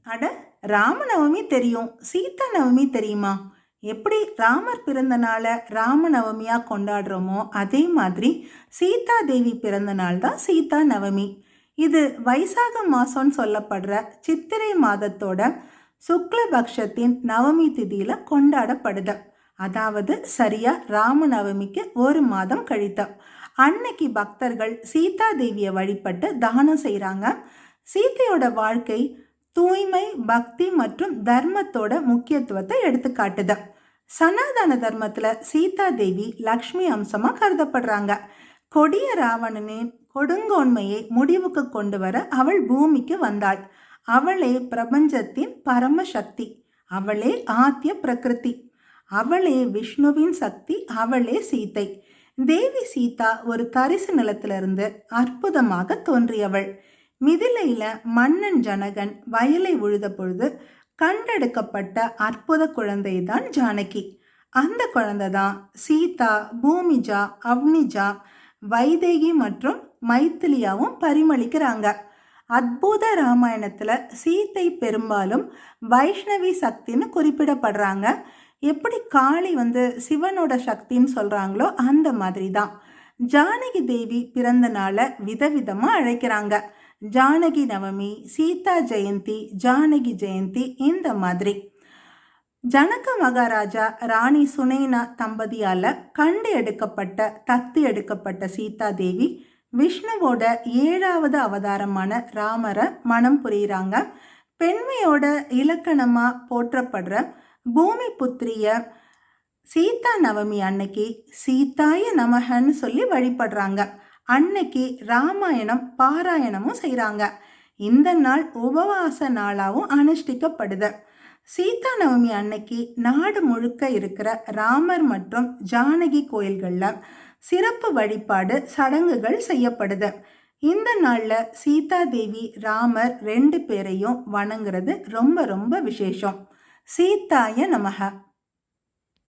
அட, ராமநவமி தெரியும், சீதா நவமி தெரியுமா? எப்படி ராமர் பிறந்த நாளை ராமநவமியா கொண்டாடுறோமோ அதே மாதிரி சீதா தேவி பிறந்த நாள் தான் சீதா நவமி. இது வைசாக மாசம்னு சொல்லப்படுற சித்திரை மாதத்தோட சுக்லபக்ஷத்தின் நவமி திதியில கொண்டாடப்படுது. அதாவது சரியா ராமநவமிக்கு ஒரு மாதம் கழித்த அன்னைக்கு பக்தர்கள் சீதா தேவியை வழிபட்டு தானம் செய்கிறாங்க. சீதையோட வாழ்க்கை தூய்மை, பக்தி மற்றும் தர்மத்தோட முக்கியத்துவத்தை எடுத்து காட்டுது. சனாதன தர்மத்துல சீதா தேவி லக்ஷ்மி அம்சமா கருதப்படுறாங்க. கொடிய ராவணனின் கொடுங்கோன்மையை முடிவுக்கு கொண்டு வர அவள் பூமிக்கு வந்தாள். அவளே பிரபஞ்சத்தின் பரமசக்தி, அவளே ஆத்திய பிரகிருதி, அவளே விஷ்ணுவின் சக்தி, அவளே சீதை. தேவி சீதா ஒரு தரிசு நிலத்திலிருந்து அற்புதமாக தோன்றியவள். மிதிலையில மன்னன் ஜனகன் வயலை உழுத பொழுது கண்டெடுக்கப்பட்ட அற்புத குழந்தை தான் ஜானகி. அந்த குழந்தை தான் சீதா, பூமிஜா, அவ்னிஜா, வைதேகி மற்றும் மைத்திலியாவும் பரிமளிக்கிறாங்க. அற்புத ராமாயணத்துல சீதை பெரும்பாலும் வைஷ்ணவி சக்தின்னு குறிப்பிடப்படுறாங்க. எப்படி காளி சிவனோட சக்தின்னு சொல்றாங்களோ அந்த மாதிரி தான் ஜானகி தேவி பிறந்த நாளை விதவிதமா அழைக்கிறாங்க. ஜானகி நவமி, சீதா ஜெயந்தி, ஜானகி ஜெயந்தி, இந்த மாதிரி. ஜனக மகாராஜா ராணி சுனைனா தம்பதியால கண்டு எடுக்கப்பட்ட தத்து எடுக்கப்பட்ட சீதா தேவி விஷ்ணுவோட 7வது அவதாரமான ராமரை மனம் புரியுறாங்க. பெண்மையோட இலக்கணமா போற்றப்படுற பூமி புத்திரிய சீதா நவமி அன்னைக்கு சீதாய நமகன்னு சொல்லி வழிபடுறாங்க. அன்னைக்கு ராமாயணம் பாராயணமும் செய்கிறாங்க. இந்த நாள் உபவாச நாளாகவும் அனுஷ்டிக்கப்படுது. சீதா நவமி அன்னைக்கு நாடு முழுக்க இருக்கிற ராமர் மற்றும் ஜானகி கோயில்களில் சிறப்பு வழிபாடு சடங்குகள் செய்யப்படுது. இந்த நாளில் சீதா தேவி ராமர் 2 பேரையும் வணங்குறது ரொம்ப ரொம்ப விசேஷம். சீதாய நமக.